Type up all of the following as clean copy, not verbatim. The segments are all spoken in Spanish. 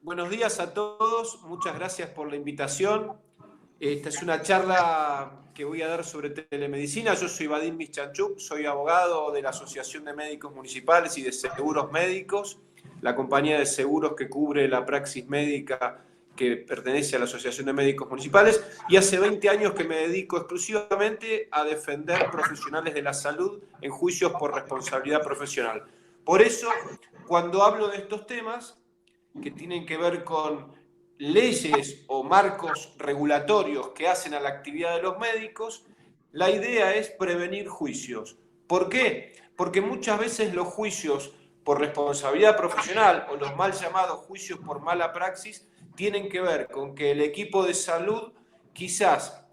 Buenos días a todos, muchas gracias por la invitación. Esta es una charla que voy a dar sobre telemedicina. Yo soy Vadim Mischanchuk, soy abogado de la Asociación de Médicos Municipales y de Seguros Médicos, la compañía de seguros que cubre la praxis médica que pertenece a la Asociación de Médicos Municipales, y hace 20 años que me dedico exclusivamente a defender profesionales de la salud en juicios por responsabilidad profesional. Por eso, cuando hablo de estos temas que tienen que ver con leyes o marcos regulatorios que hacen a la actividad de los médicos, la idea es prevenir juicios. ¿Por qué? Porque muchas veces los juicios por responsabilidad profesional o los mal llamados juicios por mala praxis tienen que ver con que el equipo de salud, quizás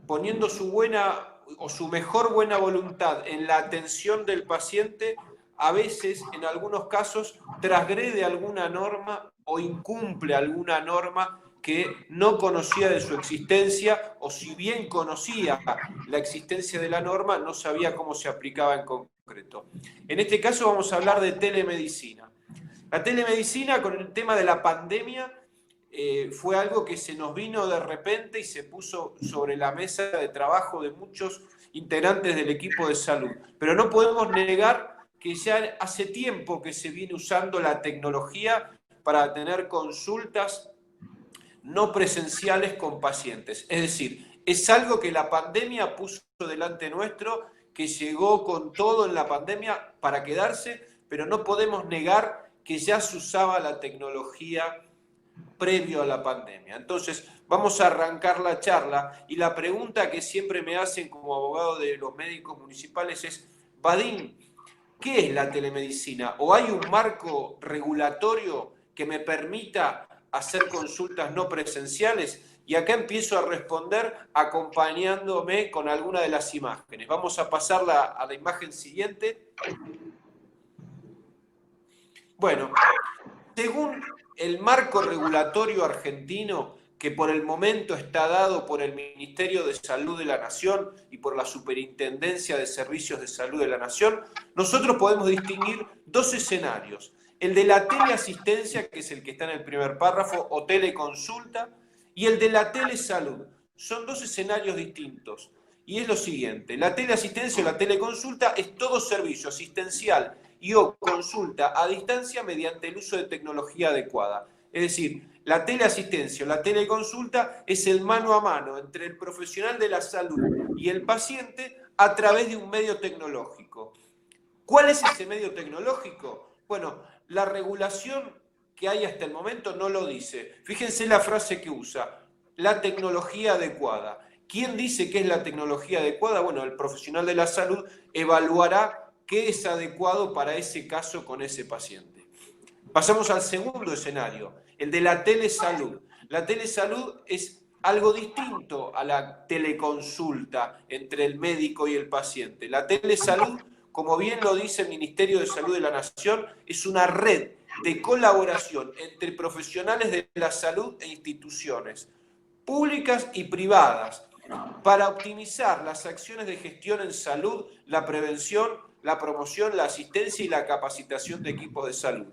poniendo su buena o su mejor buena voluntad en la atención del paciente, a veces, en algunos casos, transgrede alguna norma o incumple alguna norma que no conocía de su existencia, o si bien conocía la existencia de la norma, no sabía cómo se aplicaba en concreto. En este caso vamos a hablar de telemedicina. La telemedicina, con el tema de la pandemia, fue algo que se nos vino de repente y se puso sobre la mesa de trabajo de muchos integrantes del equipo de salud. Pero no podemos negar que ya hace tiempo que se viene usando la tecnología para tener consultas no presenciales con pacientes. Es decir, es algo que la pandemia puso delante nuestro, que llegó con todo en la pandemia para quedarse, pero no podemos negar que ya se usaba la tecnología previo a la pandemia. Entonces, vamos a arrancar la charla, y la pregunta que siempre me hacen como abogado de los médicos municipales es: Vadim, ¿qué es la telemedicina? ¿O hay un marco regulatorio que me permita hacer consultas no presenciales? Y acá empiezo a responder acompañándome con alguna de las imágenes. Vamos a pasar a la imagen siguiente. Bueno, según el marco regulatorio argentino, que por el momento está dado por el Ministerio de Salud de la Nación y por la Superintendencia de Servicios de Salud de la Nación, nosotros podemos distinguir dos escenarios: el de la teleasistencia, que es el que está en el primer párrafo, o teleconsulta, y el de la telesalud. Son dos escenarios distintos. Y es lo siguiente: la teleasistencia o la teleconsulta es todo servicio asistencial y o consulta a distancia mediante el uso de tecnología adecuada. Es decir, la teleasistencia o la teleconsulta es el mano a mano entre el profesional de la salud y el paciente a través de un medio tecnológico. ¿Cuál es ese medio tecnológico? Bueno, la regulación que hay hasta el momento no lo dice. Fíjense la frase que usa: la tecnología adecuada. ¿Quién dice qué es la tecnología adecuada? Bueno, el profesional de la salud evaluará qué es adecuado para ese caso con ese paciente. Pasamos al segundo escenario, el de la telesalud. La telesalud es algo distinto a la teleconsulta entre el médico y el paciente. La telesalud, como bien lo dice el Ministerio de Salud de la Nación, es una red de colaboración entre profesionales de la salud e instituciones públicas y privadas para optimizar las acciones de gestión en salud, la prevención, la promoción, la asistencia y la capacitación de equipos de salud.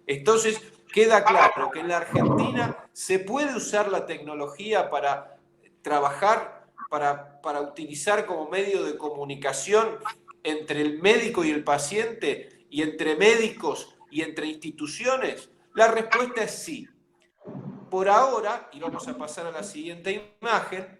Entonces, queda claro que en la Argentina se puede usar la tecnología para trabajar, para utilizar como medio de comunicación entre el médico y el paciente, y entre médicos y entre instituciones. La respuesta es sí. Por ahora, y vamos a pasar a la siguiente imagen,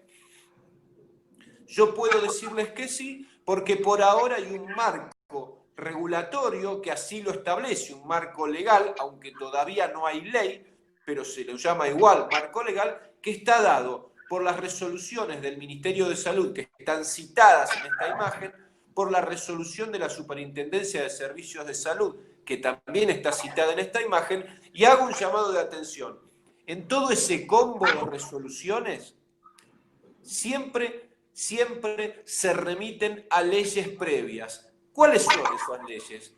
yo puedo decirles que sí, porque por ahora hay un marco regulatorio que así lo establece, un marco legal, aunque todavía no hay ley, pero se lo llama igual marco legal, que está dado por las resoluciones del Ministerio de Salud, que están citadas en esta imagen, por la resolución de la Superintendencia de Servicios de Salud, que también está citada en esta imagen, y hago un llamado de atención. En todo ese combo de resoluciones, siempre se remiten a leyes previas. ¿Cuáles son esas leyes?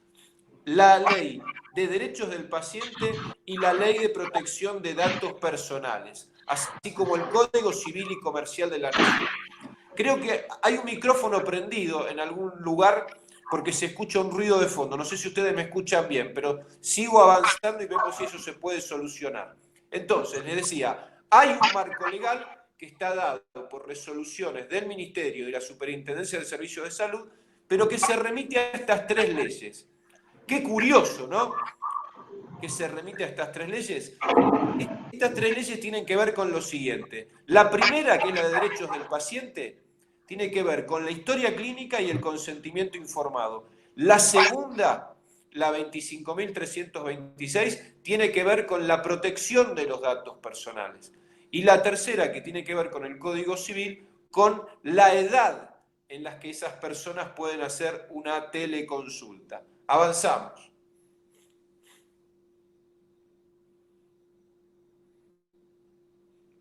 La ley de derechos del paciente y la ley de protección de datos personales, así como el Código Civil y Comercial de la Nación. Creo que hay un micrófono prendido en algún lugar porque se escucha un ruido de fondo. No sé si ustedes me escuchan bien, pero sigo avanzando y vemos si eso se puede solucionar. Entonces, les decía, hay un marco legal que está dado por resoluciones del Ministerio y de la Superintendencia de Servicios de Salud, pero que se remite a estas 3 leyes. Qué curioso, ¿no? Que se remite a estas 3 leyes. Estas 3 leyes tienen que ver con lo siguiente. La primera, que es la de derechos del paciente, tiene que ver con la historia clínica y el consentimiento informado. La segunda, la 25.326, tiene que ver con la protección de los datos personales. Y la tercera, que tiene que ver con el Código Civil, con la edad en la que esas personas pueden hacer una teleconsulta. Avanzamos.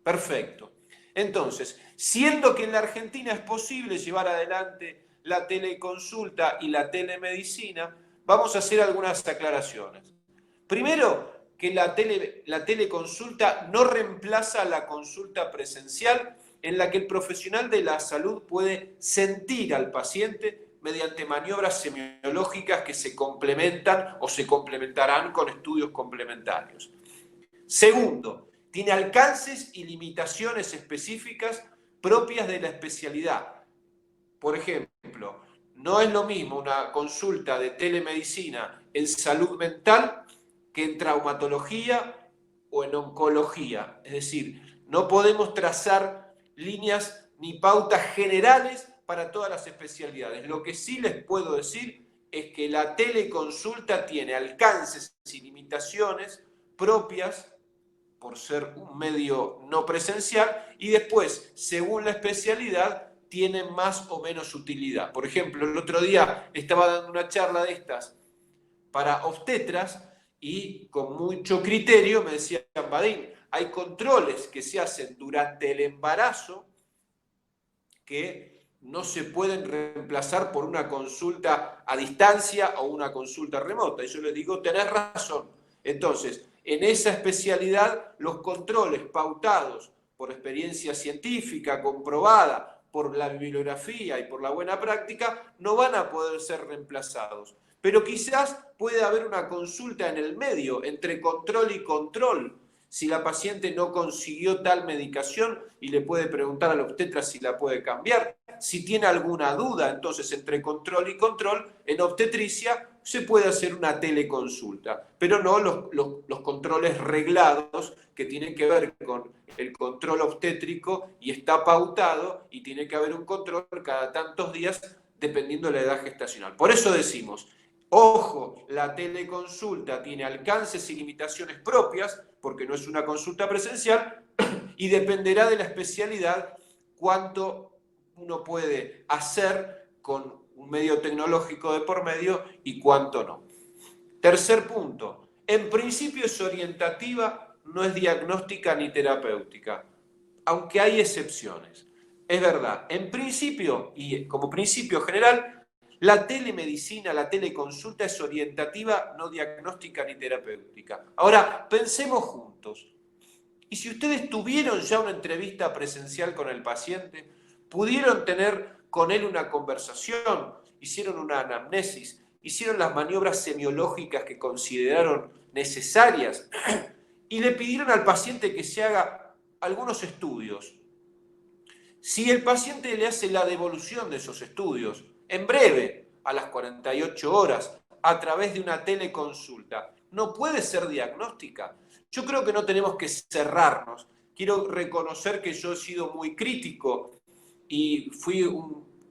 Perfecto. Entonces, siendo que en la Argentina es posible llevar adelante la teleconsulta y la telemedicina, vamos a hacer algunas aclaraciones. Primero, que la teleconsulta no reemplaza la consulta presencial en la que el profesional de la salud puede sentir al paciente mediante maniobras semiológicas que se complementan o se complementarán con estudios complementarios. Segundo, tiene alcances y limitaciones específicas propias de la especialidad. Por ejemplo, no es lo mismo una consulta de telemedicina en salud mental que en traumatología o en oncología. Es decir, no podemos trazar líneas ni pautas generales para todas las especialidades. Lo que sí les puedo decir es que la teleconsulta tiene alcances y limitaciones propias por ser un medio no presencial, y después, según la especialidad, tienen más o menos utilidad. Por ejemplo, el otro día estaba dando una charla de estas para obstetras y con mucho criterio me decían, Badín, hay controles que se hacen durante el embarazo que no se pueden reemplazar por una consulta a distancia o una consulta remota. Y yo les digo, tenés razón. Entonces, en esa especialidad, los controles pautados por experiencia científica, comprobada por la bibliografía y por la buena práctica, no van a poder ser reemplazados. Pero quizás puede haber una consulta en el medio, entre control y control, si la paciente no consiguió tal medicación y le puede preguntar al obstetra si la puede cambiar. Si tiene alguna duda, entonces entre control y control, en obstetricia se puede hacer una teleconsulta, pero no los controles reglados que tienen que ver con el control obstétrico y está pautado y tiene que haber un control cada tantos días dependiendo de la edad gestacional. Por eso decimos, ojo, la teleconsulta tiene alcances y limitaciones propias, porque no es una consulta presencial, y dependerá de la especialidad cuánto uno puede hacer con un medio tecnológico de por medio y cuánto no. Tercer punto, en principio es orientativa, no es diagnóstica ni terapéutica, aunque hay excepciones. Es verdad, en principio, y como principio general, la telemedicina, la teleconsulta es orientativa, no diagnóstica ni terapéutica. Ahora, pensemos juntos. Y si ustedes tuvieron ya una entrevista presencial con el paciente, pudieron tener con él una conversación, hicieron una anamnesis, hicieron las maniobras semiológicas que consideraron necesarias y le pidieron al paciente que se haga algunos estudios. Si el paciente le hace la devolución de esos estudios, en breve, a las 48 horas, a través de una teleconsulta, ¿no puede ser diagnóstica? Yo creo que no tenemos que cerrarnos. Quiero reconocer que yo he sido muy crítico y fui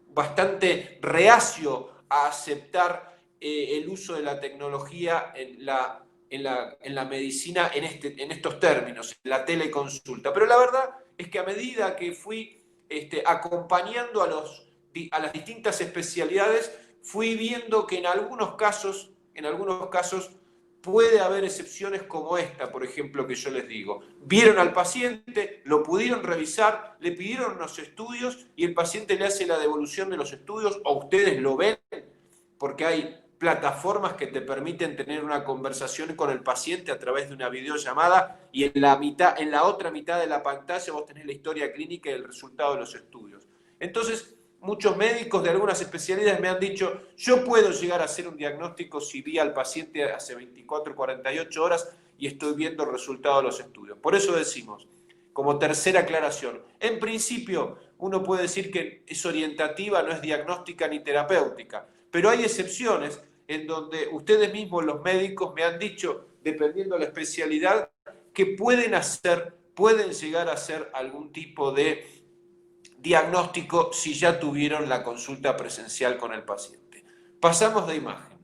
bastante reacio a aceptar el uso de la tecnología en la medicina en estos términos, en la teleconsulta. Pero la verdad es que a medida que fui acompañando a las distintas especialidades, fui viendo que en algunos casos puede haber excepciones como esta, por ejemplo, que yo les digo. Vieron al paciente, lo pudieron revisar, le pidieron unos estudios y el paciente le hace la devolución de los estudios, o ustedes lo ven, porque hay plataformas que te permiten tener una conversación con el paciente a través de una videollamada y en la otra mitad de la pantalla vos tenés la historia clínica y el resultado de los estudios. Entonces, muchos médicos de algunas especialidades me han dicho, yo puedo llegar a hacer un diagnóstico si vi al paciente hace 24 o 48 horas y estoy viendo el resultado de los estudios. Por eso decimos, como tercera aclaración, en principio uno puede decir que es orientativa, no es diagnóstica ni terapéutica, pero hay excepciones en donde ustedes mismos, los médicos, me han dicho, dependiendo de la especialidad, que pueden llegar a hacer algún tipo de diagnóstico si ya tuvieron la consulta presencial con el paciente. Pasamos de imagen.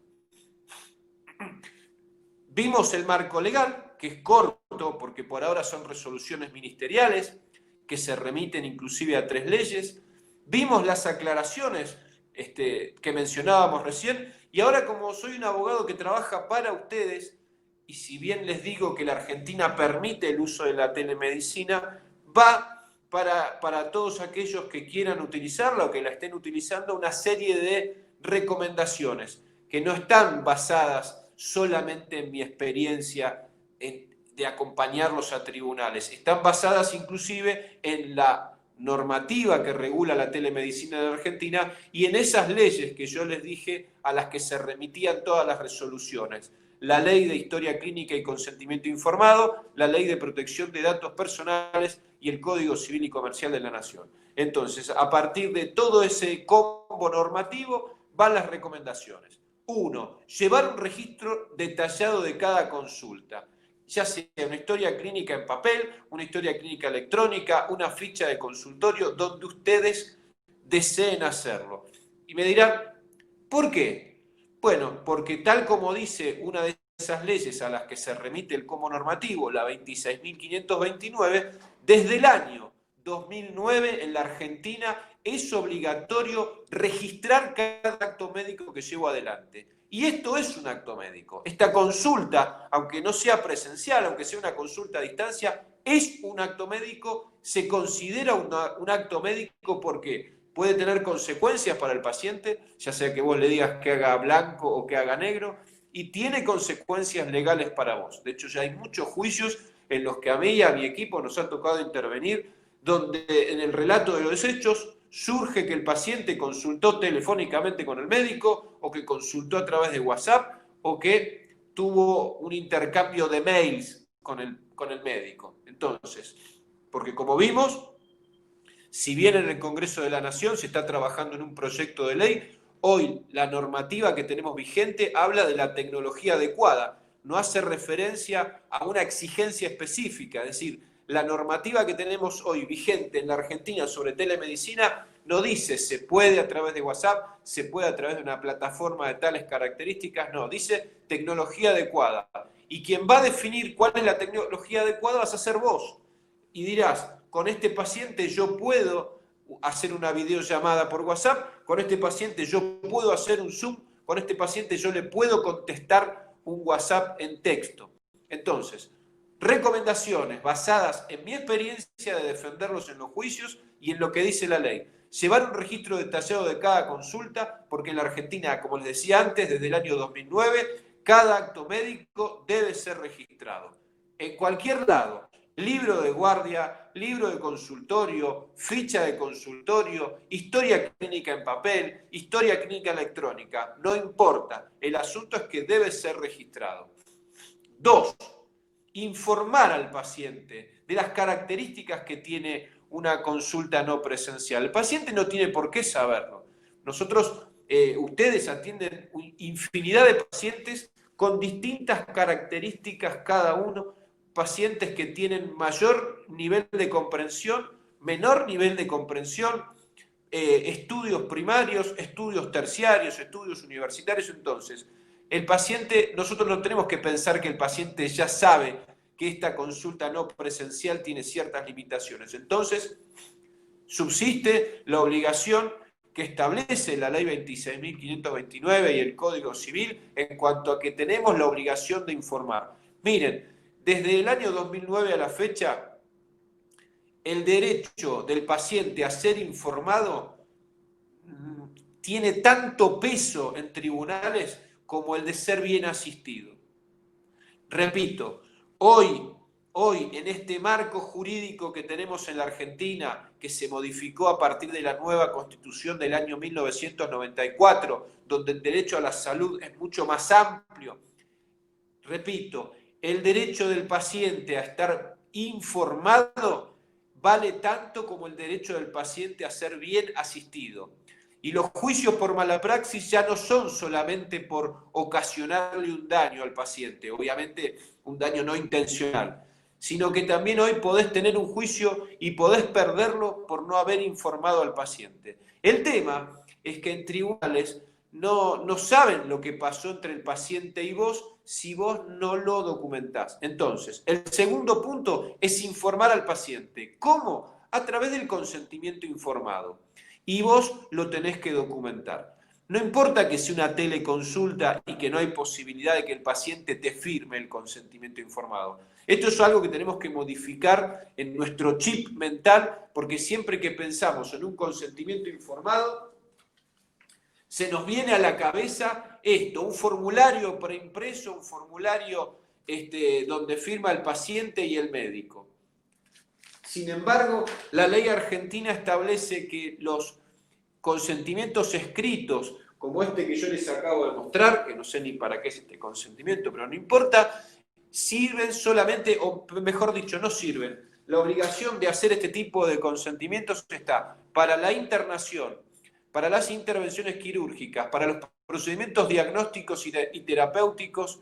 Vimos el marco legal, que es corto, porque por ahora son resoluciones ministeriales, que se remiten inclusive a 3 leyes. Vimos las aclaraciones que mencionábamos recién, y ahora, como soy un abogado que trabaja para ustedes, y si bien les digo que la Argentina permite el uso de la telemedicina, va para todos aquellos que quieran utilizarla o que la estén utilizando una serie de recomendaciones que no están basadas solamente en mi experiencia de acompañarlos a tribunales, están basadas inclusive en la normativa que regula la telemedicina en Argentina y en esas leyes que yo les dije a las que se remitían todas las resoluciones. La ley de historia clínica y consentimiento informado, la ley de protección de datos personales y el Código Civil y Comercial de la Nación. Entonces, a partir de todo ese combo normativo van las recomendaciones. 1. Llevar un registro detallado de cada consulta, ya sea una historia clínica en papel, una historia clínica electrónica, una ficha de consultorio, donde ustedes deseen hacerlo. Y me dirán, ¿por qué? Bueno, porque tal como dice una de esas leyes a las que se remite el como normativo, la 26.529, desde el año 2009 en la Argentina es obligatorio registrar cada acto médico que llevo adelante. Y esto es un acto médico. Esta consulta, aunque no sea presencial, aunque sea una consulta a distancia, es un acto médico, se considera un acto médico porque puede tener consecuencias para el paciente, ya sea que vos le digas que haga blanco o que haga negro, y tiene consecuencias legales para vos. De hecho, ya hay muchos juicios en los que a mí y a mi equipo nos ha tocado intervenir, donde en el relato de los hechos surge que el paciente consultó telefónicamente con el médico, o que consultó a través de WhatsApp, o que tuvo un intercambio de mails con el médico. Entonces, porque como vimos, si bien en el Congreso de la Nación se está trabajando en un proyecto de ley, hoy la normativa que tenemos vigente habla de la tecnología adecuada, no hace referencia a una exigencia específica, es decir, la normativa que tenemos hoy vigente en la Argentina sobre telemedicina no dice se puede a través de WhatsApp, se puede a través de una plataforma de tales características, no, dice tecnología adecuada. Y quien va a definir cuál es la tecnología adecuada vas a ser vos. Y dirás, con este paciente yo puedo hacer una videollamada por WhatsApp, con este paciente yo puedo hacer un Zoom, con este paciente yo le puedo contestar un WhatsApp en texto. Entonces, recomendaciones basadas en mi experiencia de defenderlos en los juicios y en lo que dice la ley. Llevar un registro detallado de cada consulta, porque en la Argentina, como les decía antes, desde el año 2009, cada acto médico debe ser registrado. En cualquier lado, libro de guardia, libro de consultorio, ficha de consultorio, historia clínica en papel, historia clínica electrónica, no importa, el asunto es que debe ser registrado. 2. Informar al paciente de las características que tiene una consulta no presencial. El paciente no tiene por qué saberlo. Nosotros, ustedes atienden infinidad de pacientes con distintas características cada uno, pacientes que tienen mayor nivel de comprensión, menor nivel de comprensión, estudios primarios, estudios terciarios, estudios universitarios. Entonces, el paciente, nosotros no tenemos que pensar que el paciente ya sabe que esta consulta no presencial tiene ciertas limitaciones. Entonces, subsiste la obligación que establece la ley 26.529 y el Código Civil en cuanto a que tenemos la obligación de informar. Miren, desde el año 2009 a la fecha, el derecho del paciente a ser informado tiene tanto peso en tribunales como el de ser bien asistido. Repito, hoy en este marco jurídico que tenemos en la Argentina, que se modificó a partir de la nueva Constitución del año 1994, donde el derecho a la salud es mucho más amplio, repito, el derecho del paciente a estar informado vale tanto como el derecho del paciente a ser bien asistido. Y los juicios por mala praxis ya no son solamente por ocasionarle un daño al paciente, obviamente un daño no intencional, sino que también hoy podés tener un juicio y podés perderlo por no haber informado al paciente. El tema es que en tribunales no saben lo que pasó entre el paciente y vos si vos no lo documentás. Entonces, el segundo punto es informar al paciente. ¿Cómo? A través del consentimiento informado. Y vos lo tenés que documentar. No importa que sea una teleconsulta y que no hay posibilidad de que el paciente te firme el consentimiento informado. Esto es algo que tenemos que modificar en nuestro chip mental, porque siempre que pensamos en un consentimiento informado, se nos viene a la cabeza esto, un formulario preimpreso, un formulario donde firma el paciente y el médico. Sin embargo, la ley argentina establece que los consentimientos escritos, como este que yo les acabo de mostrar, que no sé ni para qué es este consentimiento, pero no importa, sirven solamente, o mejor dicho, no sirven. La obligación de hacer este tipo de consentimientos está para la internación, para las intervenciones quirúrgicas, para los procedimientos diagnósticos y terapéuticos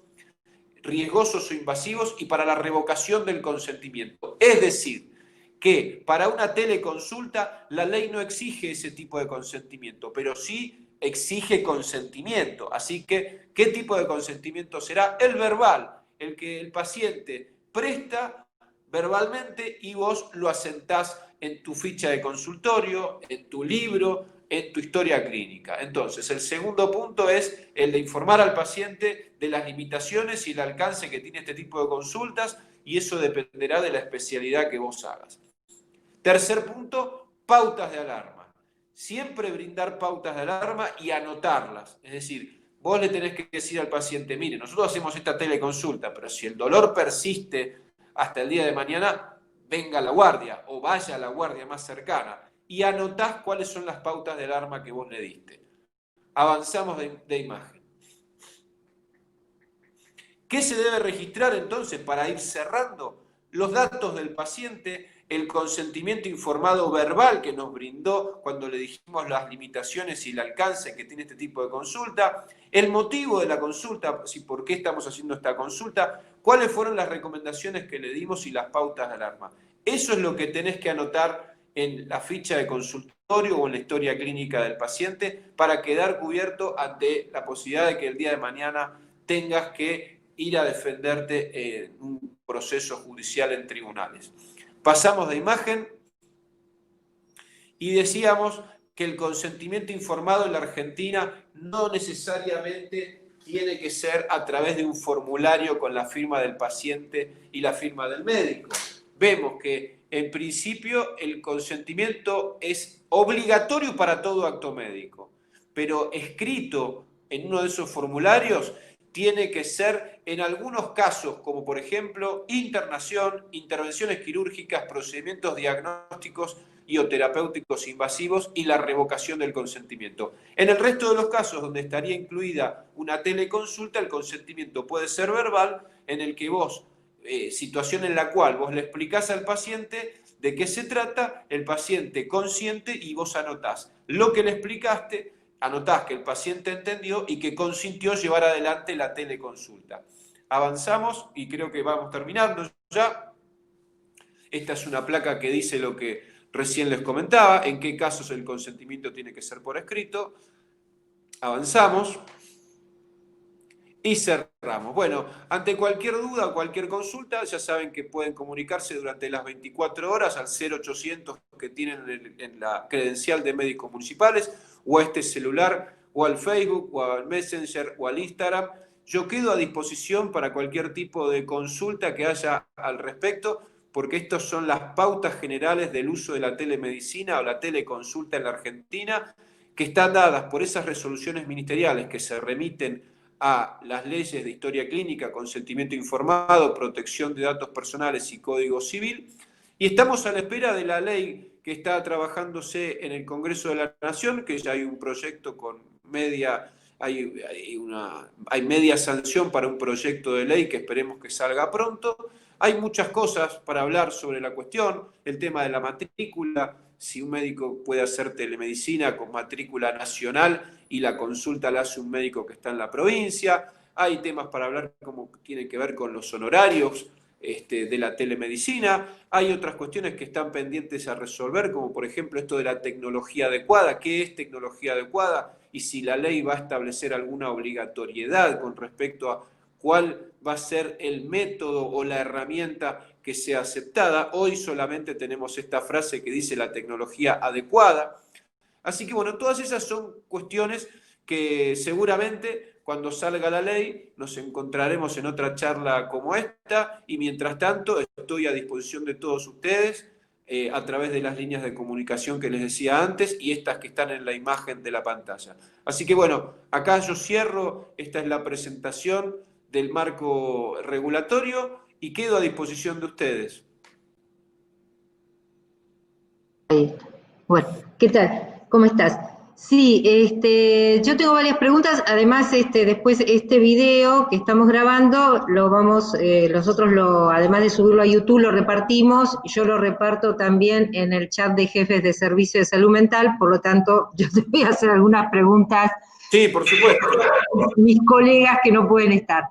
riesgosos o invasivos y para la revocación del consentimiento. Es decir, que para una teleconsulta la ley no exige ese tipo de consentimiento, pero sí exige consentimiento. Así que, ¿qué tipo de consentimiento será? El verbal, el que el paciente presta verbalmente y vos lo asentás en tu ficha de consultorio, en tu libro, en tu historia clínica. Entonces, el segundo punto es el de informar al paciente de las limitaciones y el alcance que tiene este tipo de consultas, y eso dependerá de la especialidad que vos hagas. Tercer punto, pautas de alarma. Siempre brindar pautas de alarma y anotarlas. Es decir, vos le tenés que decir al paciente, mire, nosotros hacemos esta teleconsulta, pero si el dolor persiste hasta el día de mañana, venga a la guardia o vaya a la guardia más cercana y anotás cuáles son las pautas de alarma que vos le diste. Avanzamos de imagen. ¿Qué se debe registrar entonces para ir cerrando? Los datos del paciente, el consentimiento informado verbal que nos brindó cuando le dijimos las limitaciones y el alcance que tiene este tipo de consulta, el motivo de la consulta, si por qué estamos haciendo esta consulta, cuáles fueron las recomendaciones que le dimos y las pautas de alarma. Eso es lo que tenés que anotar en la ficha de consultorio o en la historia clínica del paciente para quedar cubierto ante la posibilidad de que el día de mañana tengas que ir a defenderte en un proceso judicial en tribunales. Pasamos de imagen y decíamos que el consentimiento informado en la Argentina no necesariamente tiene que ser a través de un formulario con la firma del paciente y la firma del médico. Vemos que en principio el consentimiento es obligatorio para todo acto médico, pero escrito en uno de esos formularios tiene que ser en algunos casos, como por ejemplo internación, intervenciones quirúrgicas, procedimientos diagnósticos y o terapéuticos invasivos y la revocación del consentimiento. En el resto de los casos donde estaría incluida una teleconsulta, el consentimiento puede ser verbal, en el que vos, situación en la cual vos le explicás al paciente de qué se trata, el paciente consiente y vos anotás lo que le explicaste, anotás que el paciente entendió y que consintió llevar adelante la teleconsulta. Avanzamos y creo que vamos terminando ya. Esta es una placa que dice lo que recién les comentaba, en qué casos el consentimiento tiene que ser por escrito. Avanzamos y cerramos. Bueno, ante cualquier duda o cualquier consulta, ya saben que pueden comunicarse durante las 24 horas al 0800 que tienen en la credencial de médicos municipales, o a este celular, o al Facebook, o al Messenger, o al Instagram. Yo quedo a disposición para cualquier tipo de consulta que haya al respecto, porque estas son las pautas generales del uso de la telemedicina o la teleconsulta en la Argentina, que están dadas por esas resoluciones ministeriales que se remiten a las leyes de historia clínica, consentimiento informado, protección de datos personales y Código Civil. Y estamos a la espera de la ley que está trabajándose en el Congreso de la Nación, que ya hay un proyecto con media hay media sanción para un proyecto de ley que esperemos que salga pronto. Hay muchas cosas para hablar sobre la cuestión, el tema de la matrícula, si un médico puede hacer telemedicina con matrícula nacional y la consulta la hace un médico que está en la provincia. Hay temas para hablar como tienen que ver con los honorarios de la telemedicina. Hay otras cuestiones que están pendientes a resolver, como por ejemplo esto de la tecnología adecuada. ¿Qué es tecnología adecuada? Y si la ley va a establecer alguna obligatoriedad con respecto a cuál va a ser el método o la herramienta que sea aceptada. Hoy solamente tenemos esta frase que dice la tecnología adecuada. Así que bueno, todas esas son cuestiones que seguramente cuando salga la ley nos encontraremos en otra charla como esta, y mientras tanto estoy a disposición de todos ustedes a través de las líneas de comunicación que les decía antes y estas que están en la imagen de la pantalla. Así que bueno, acá yo cierro, esta es la presentación del marco regulatorio y quedo a disposición de ustedes. Bueno, ¿qué tal? ¿Cómo estás? Sí, yo tengo varias preguntas. Además, después este video que estamos grabando, lo vamos, nosotros además de subirlo a YouTube, lo repartimos. Yo lo reparto también en el chat de jefes de servicio de salud mental. Por lo tanto, yo te voy a hacer algunas preguntas. Sí, por supuesto. Mis colegas que no pueden estar.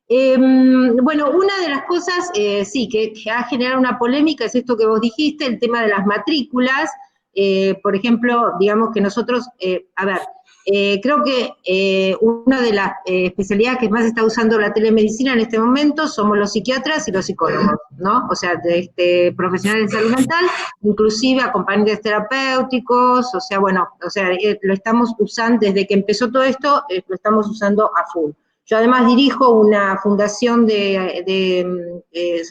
Bueno, una de las cosas, sí, que ha generado una polémica es esto que vos dijiste, el tema de las matrículas. Por ejemplo, digamos que nosotros, creo que una de las especialidades que más está usando la telemedicina en este momento somos los psiquiatras y los psicólogos, ¿no? O sea, profesionales de salud mental, inclusive acompañantes terapéuticos, o sea, bueno, o sea, lo estamos usando, desde que empezó todo esto, lo estamos usando a full. Yo además dirijo una fundación soy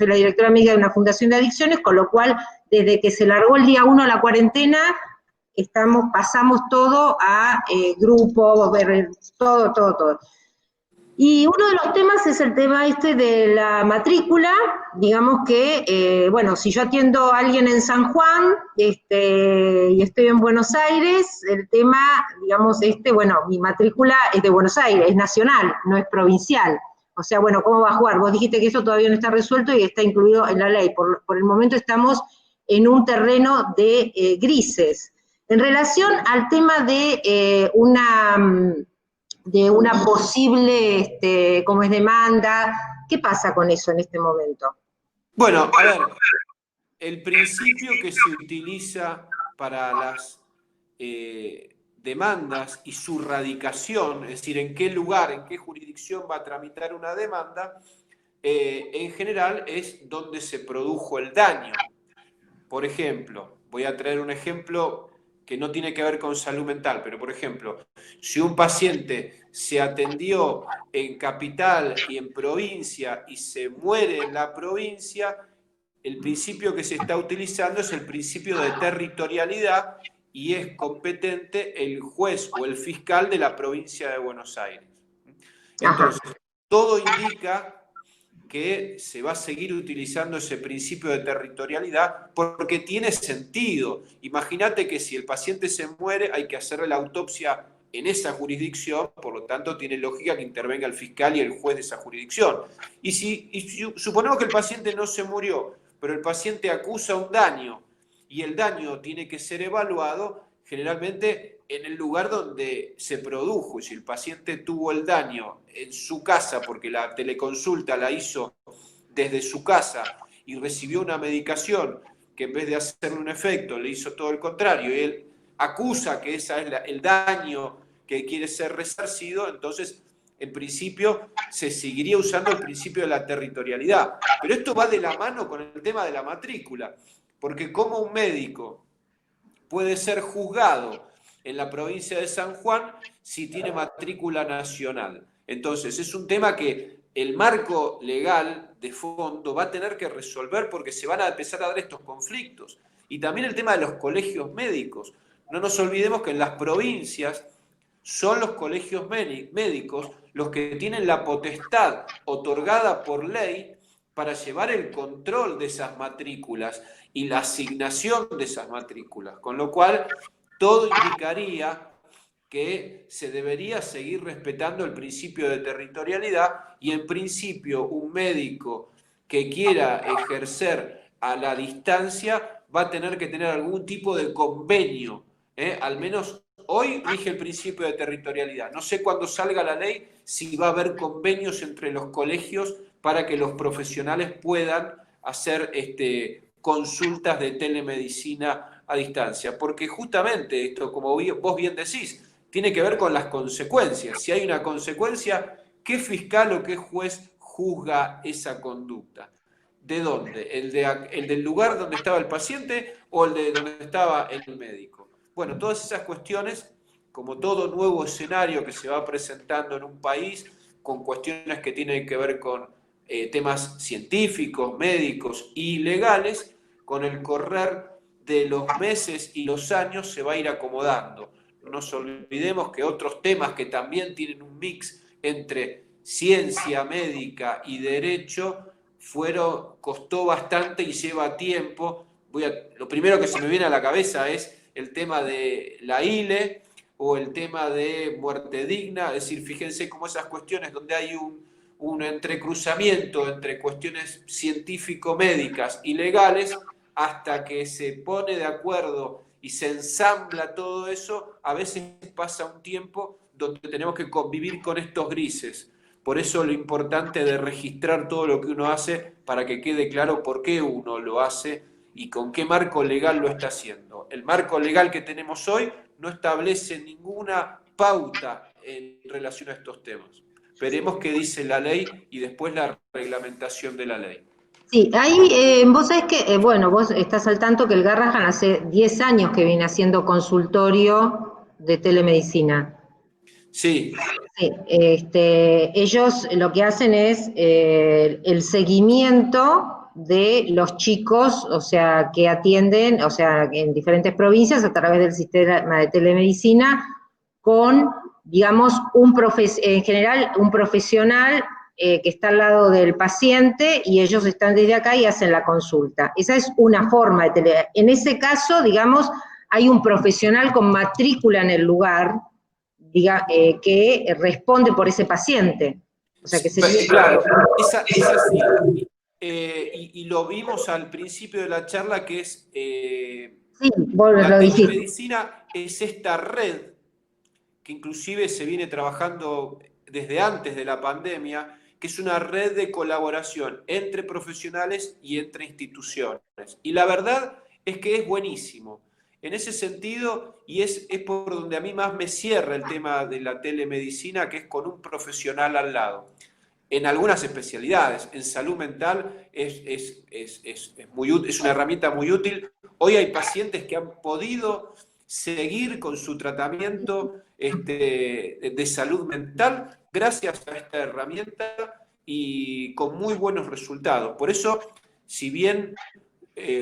la directora médica de una fundación de adicciones, con lo cual, desde que se largó el día 1 la cuarentena, pasamos todo a grupos, todo. Y uno de los temas es el tema de la matrícula. Digamos que, bueno, si yo atiendo a alguien en San Juan y estoy en Buenos Aires, el tema, digamos, bueno, mi matrícula es de Buenos Aires, es nacional, no es provincial. O sea, bueno, ¿cómo va a jugar? Vos dijiste que eso todavía no está resuelto y está incluido en la ley. Por el momento estamos en un terreno de grises. En relación al tema de una posible, como es demanda, ¿qué pasa con eso en este momento? Bueno, a ver, el principio que se utiliza para las demandas y su radicación, es decir, en qué lugar, en qué jurisdicción va a tramitar una demanda, en general es donde se produjo el daño. Por ejemplo, voy a traer un ejemplo que no tiene que ver con salud mental, pero por ejemplo, si un paciente se atendió en capital y en provincia y se muere en la provincia, el principio que se está utilizando es el principio de territorialidad y es competente el juez o el fiscal de la provincia de Buenos Aires. Entonces, todo indica que se va a seguir utilizando ese principio de territorialidad porque tiene sentido. Imagínate que si el paciente se muere hay que hacerle la autopsia en esa jurisdicción, por lo tanto tiene lógica que intervenga el fiscal y el juez de esa jurisdicción. Y si suponemos que el paciente no se murió, pero el paciente acusa un daño y el daño tiene que ser evaluado, generalmente en el lugar donde se produjo. Y si el paciente tuvo el daño en su casa porque la teleconsulta la hizo desde su casa y recibió una medicación que en vez de hacerle un efecto le hizo todo el contrario, y él acusa que ese es el daño que quiere ser resarcido, entonces en principio se seguiría usando el principio de la territorialidad. Pero esto va de la mano con el tema de la matrícula, porque como un médico puede ser juzgado en la provincia de San Juan si tiene matrícula nacional. Entonces, es un tema que el marco legal de fondo va a tener que resolver porque se van a empezar a dar estos conflictos. Y también el tema de los colegios médicos. No nos olvidemos que en las provincias son los colegios médicos los que tienen la potestad otorgada por ley para llevar el control de esas matrículas y la asignación de esas matrículas, con lo cual todo indicaría que se debería seguir respetando el principio de territorialidad y en principio un médico que quiera ejercer a la distancia va a tener que tener algún tipo de convenio, al menos hoy rige el principio de territorialidad. No sé cuándo salga la ley si va a haber convenios entre los colegios para que los profesionales puedan hacer consultas de telemedicina a distancia, porque justamente esto, como vos bien decís, tiene que ver con las consecuencias. Si hay una consecuencia, ¿qué fiscal o qué juez juzga esa conducta? ¿De dónde? ¿El del lugar donde estaba el paciente o el de donde estaba el médico? Bueno, todas esas cuestiones, como todo nuevo escenario que se va presentando en un país, con cuestiones que tienen que ver con temas científicos, médicos y legales, con el correr de los meses y los años se va a ir acomodando. No nos olvidemos que otros temas que también tienen un mix entre ciencia médica y derecho costó bastante y lleva tiempo. Lo primero que se me viene a la cabeza es el tema de la ILE o el tema de muerte digna, es decir, fíjense cómo esas cuestiones donde hay un entrecruzamiento entre cuestiones científico-médicas y legales, hasta que se pone de acuerdo y se ensambla todo eso, a veces pasa un tiempo donde tenemos que convivir con estos grises. Por eso lo importante de registrar todo lo que uno hace para que quede claro por qué uno lo hace y con qué marco legal lo está haciendo. El marco legal que tenemos hoy no establece ninguna pauta en relación a estos temas. Veremos qué dice la ley y después la reglamentación de la ley. Sí, ahí vos sabés que, bueno, vos estás al tanto que el Garrahan hace 10 años que viene haciendo consultorio de telemedicina. Sí. Sí, ellos lo que hacen es el seguimiento de los chicos, o sea, que atienden, o sea, en diferentes provincias a través del sistema de telemedicina con, digamos, en general, un profesional que está al lado del paciente y ellos están desde acá y hacen la consulta. Esa es una forma de En ese caso, digamos, hay un profesional con matrícula en el lugar, que responde por ese paciente. O sea, que sería... Claro, esa sí. Y lo vimos al principio de la charla, que es Sí, vos la lo dijiste. telemedicina es esta red que inclusive se viene trabajando desde antes de la pandemia, que es una red de colaboración entre profesionales y entre instituciones. Y la verdad es que es buenísimo. En ese sentido, y es por donde a mí más me cierra el tema de la telemedicina, que es con un profesional al lado. En algunas especialidades, en salud mental es una herramienta muy útil. Hoy hay pacientes que han podido seguir con su tratamiento de salud mental gracias a esta herramienta y con muy buenos resultados. Por eso, si bien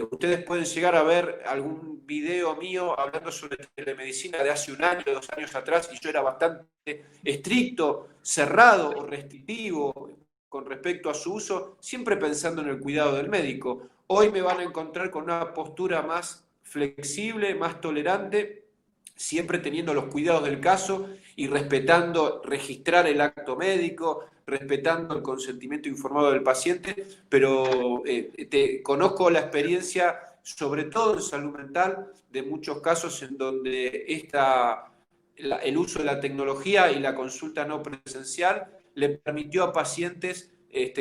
ustedes pueden llegar a ver algún video mío hablando sobre telemedicina de hace un año, 2 años atrás, y yo era bastante estricto, cerrado o restrictivo con respecto a su uso, siempre pensando en el cuidado del médico. Hoy me van a encontrar con una postura más flexible, más tolerante, siempre teniendo los cuidados del caso y respetando, registrar el acto médico, respetando el consentimiento informado del paciente, pero conozco la experiencia, sobre todo en salud mental, de muchos casos en donde el uso de la tecnología y la consulta no presencial le permitió a pacientes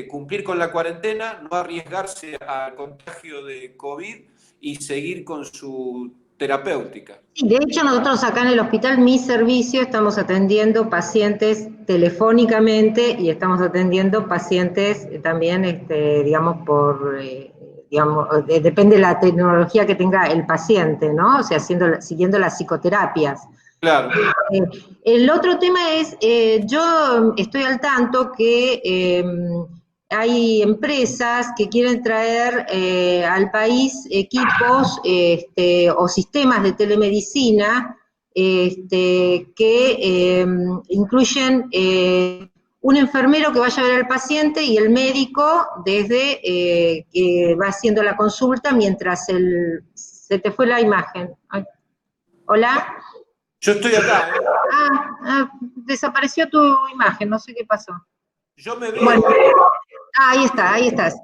cumplir con la cuarentena, no arriesgarse al contagio de COVID y seguir con su terapéutica. Sí, de hecho, nosotros acá en el hospital, mi servicio, estamos atendiendo pacientes telefónicamente y estamos atendiendo pacientes también, digamos, depende de la tecnología que tenga el paciente, ¿no? O sea, siguiendo las psicoterapias. Claro. El otro tema es, yo estoy al tanto que hay empresas que quieren traer al país equipos o sistemas de telemedicina que incluyen un enfermero que vaya a ver al paciente y el médico desde que va haciendo la consulta mientras se te fue la imagen. Ay. ¿Hola? Yo estoy acá, ¿eh? Desapareció tu imagen, no sé qué pasó. Yo me veo. Bueno, ahí está, ahí estás.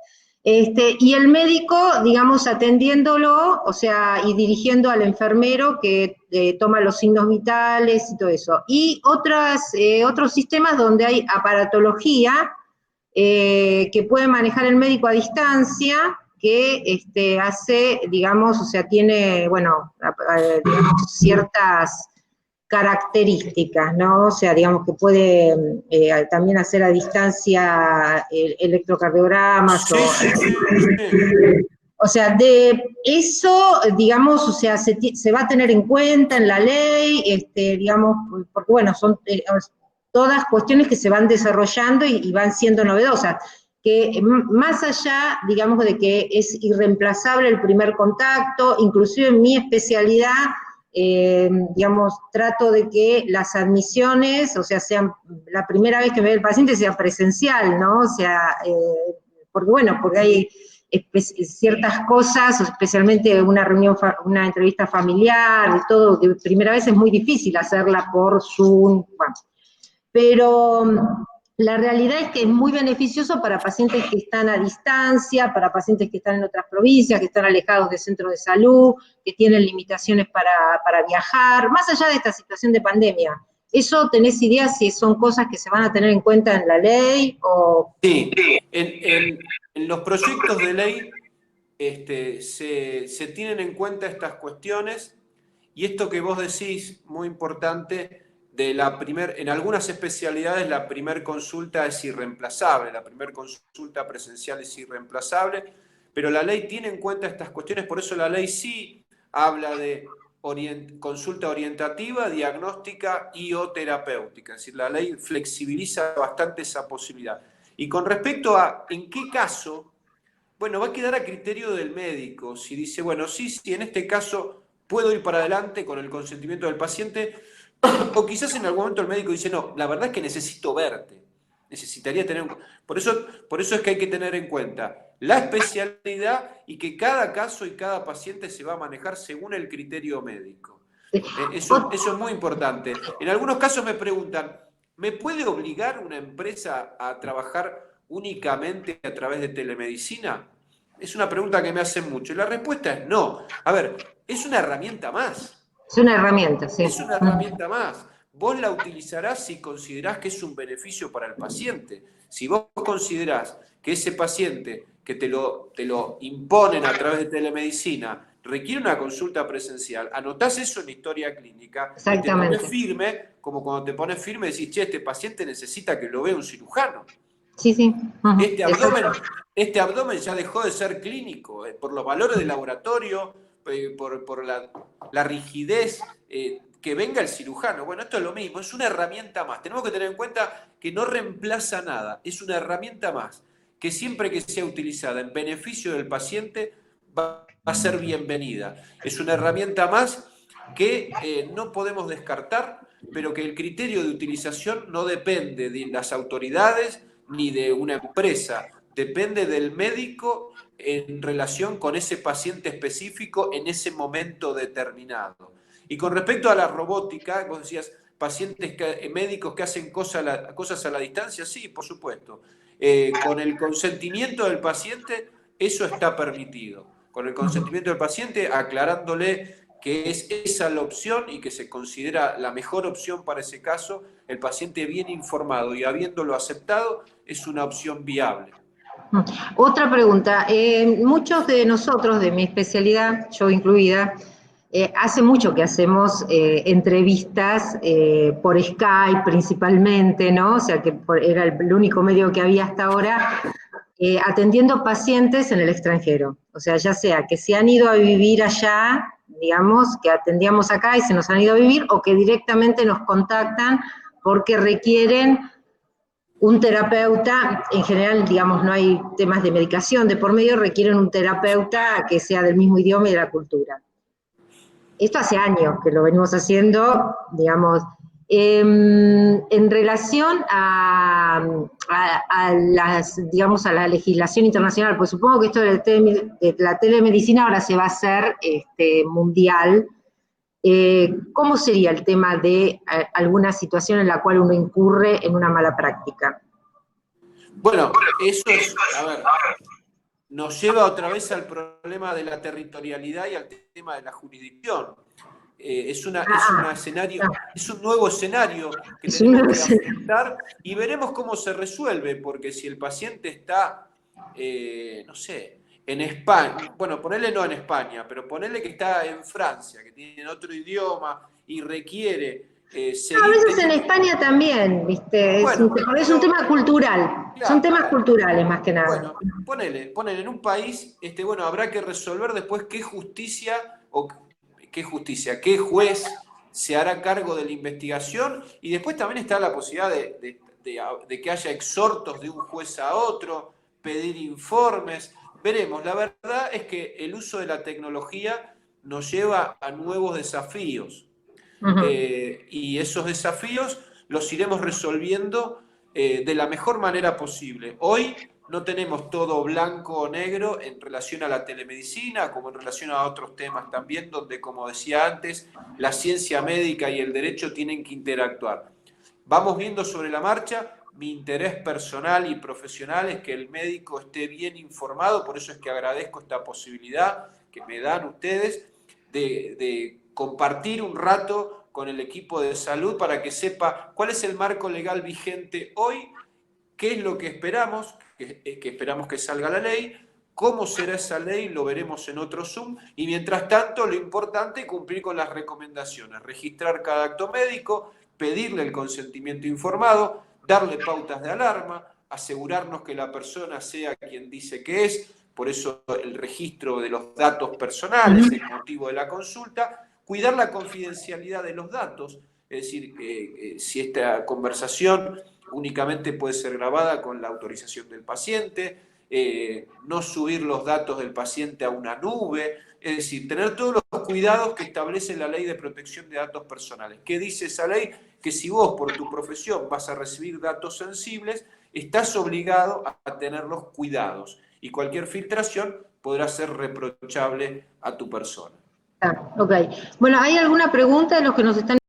Y el médico, digamos, atendiéndolo, o sea, y dirigiendo al enfermero que toma los signos vitales y todo eso. Y otros sistemas donde hay aparatología que puede manejar el médico a distancia, que hace, digamos, o sea, tiene, bueno, digamos, ciertas características, ¿no? O sea, digamos que puede también hacer a distancia electrocardiogramas Sí, sí, sí, sí. o sea, de eso, digamos, o sea, se va a tener en cuenta en la ley, digamos, porque bueno, son todas cuestiones que se van desarrollando y van siendo novedosas, que más allá, digamos, de que es irreemplazable el primer contacto, inclusive en mi especialidad, digamos, trato de que las admisiones, o sea, sean, la primera vez que me ve el paciente sea presencial, ¿no? O sea, porque bueno, porque hay ciertas cosas, especialmente una reunión, una entrevista familiar, y todo, que primera vez es muy difícil hacerla por Zoom, bueno. Pero la realidad es que es muy beneficioso para pacientes que están a distancia, para pacientes que están en otras provincias, que están alejados de centros de salud, que tienen limitaciones para viajar, más allá de esta situación de pandemia. ¿Eso tenés idea si son cosas que se van a tener en cuenta en la ley? O... Sí, en los proyectos de ley se tienen en cuenta estas cuestiones y esto que vos decís, muy importante, en algunas especialidades la primer consulta es irreemplazable, la primer consulta presencial es irreemplazable, pero la ley tiene en cuenta estas cuestiones, por eso la ley sí habla de consulta orientativa, diagnóstica y o terapéutica, es decir, la ley flexibiliza bastante esa posibilidad. Y con respecto a en qué caso, bueno, va a quedar a criterio del médico. Si dice, bueno, sí, en este caso puedo ir para adelante con el consentimiento del paciente, o quizás en algún momento el médico dice, no, la verdad es que necesito verte. Necesitaría tener por eso es que hay que tener en cuenta la especialidad y que cada caso y cada paciente se va a manejar según el criterio médico. Eso es muy importante. En algunos casos me preguntan, ¿me puede obligar una empresa a trabajar únicamente a través de telemedicina? Es una pregunta que me hacen mucho. Y la respuesta es no. A ver, es una herramienta más. Es una herramienta, sí. Es una herramienta más. Vos la utilizarás si considerás que es un beneficio para el paciente. Si vos considerás que ese paciente que te lo imponen a través de telemedicina requiere una consulta presencial, anotás eso en la historia clínica y te pones firme, como cuando te pones firme decís, che, este paciente necesita que lo vea un cirujano. Sí, sí. Este abdomen ya dejó de ser clínico, por los valores del laboratorio, por la rigidez, que venga el cirujano. Bueno, esto es lo mismo, es una herramienta más. Tenemos que tener en cuenta que no reemplaza nada, es una herramienta más, que siempre que sea utilizada en beneficio del paciente va a ser bienvenida. Es una herramienta más que no podemos descartar, pero que el criterio de utilización no depende de las autoridades ni de una empresa, depende del médico en relación con ese paciente específico en ese momento determinado. Y con respecto a la robótica, vos decías, médicos que hacen cosas a la distancia, sí, por supuesto. Con el consentimiento del paciente, eso está permitido. Con el consentimiento del paciente, aclarándole que es esa la opción y que se considera la mejor opción para ese caso, el paciente bien informado y habiéndolo aceptado, es una opción viable. Otra pregunta, muchos de nosotros, de mi especialidad, yo incluida, hace mucho que hacemos entrevistas por Skype principalmente, ¿no? O sea, que era el único medio que había hasta ahora, atendiendo pacientes en el extranjero. O sea, ya sea que se han ido a vivir allá, digamos, que atendíamos acá y se nos han ido a vivir, o que directamente nos contactan porque requieren un terapeuta, en general, digamos, no hay temas de medicación de por medio, requieren un terapeuta que sea del mismo idioma y de la cultura. Esto hace años que lo venimos haciendo, digamos, en relación digamos, a la legislación internacional, pues supongo que esto de la telemedicina ahora se va a hacer mundial. ¿cómo sería el tema de alguna situación en la cual uno incurre en una mala práctica? Bueno, eso es, a ver, nos lleva otra vez al problema de la territorialidad y al tema de la jurisdicción. Es un escenario, es un nuevo escenario que tenemos que afrontar y veremos cómo se resuelve, porque si el paciente está, no sé, en España, bueno, ponele no en España, pero ponele que está en Francia, que tiene otro idioma y requiere A seguir veces en teniendo... España también, ¿viste? Bueno, Es un tema cultural, son claro, temas culturales más que nada. bueno, ponele en un país, bueno, habrá que resolver después qué qué juez se hará cargo de la investigación y después también está la posibilidad de que haya exhortos de un juez a otro, pedir informes. Veremos, la verdad es que el uso de la tecnología nos lleva a nuevos desafíos. Y esos desafíos los iremos resolviendo de la mejor manera posible. Hoy no tenemos todo blanco o negro en relación a la telemedicina, como en relación a otros temas también, donde, como decía antes, la ciencia médica y el derecho tienen que interactuar. Vamos viendo sobre la marcha. Mi interés personal y profesional es que el médico esté bien informado, por eso es que agradezco esta posibilidad que me dan ustedes de compartir un rato con el equipo de salud para que sepa cuál es el marco legal vigente hoy, qué es lo que esperamos, que esperamos que salga la ley, cómo será esa ley, lo veremos en otro Zoom, y mientras tanto lo importante es cumplir con las recomendaciones, registrar cada acto médico, pedirle el consentimiento informado, darle pautas de alarma, asegurarnos que la persona sea quien dice que es, por eso el registro de los datos personales, el motivo de la consulta, cuidar la confidencialidad de los datos, es decir, si esta conversación únicamente puede ser grabada con la autorización del paciente, no subir los datos del paciente a una nube, es decir, tener todos los cuidados que establece la Ley de Protección de Datos Personales. ¿Qué dice esa ley? Que si vos por tu profesión vas a recibir datos sensibles, estás obligado a tener los cuidados y cualquier filtración podrá ser reprochable a tu persona. Ok. Bueno, ¿hay alguna pregunta de los que nos están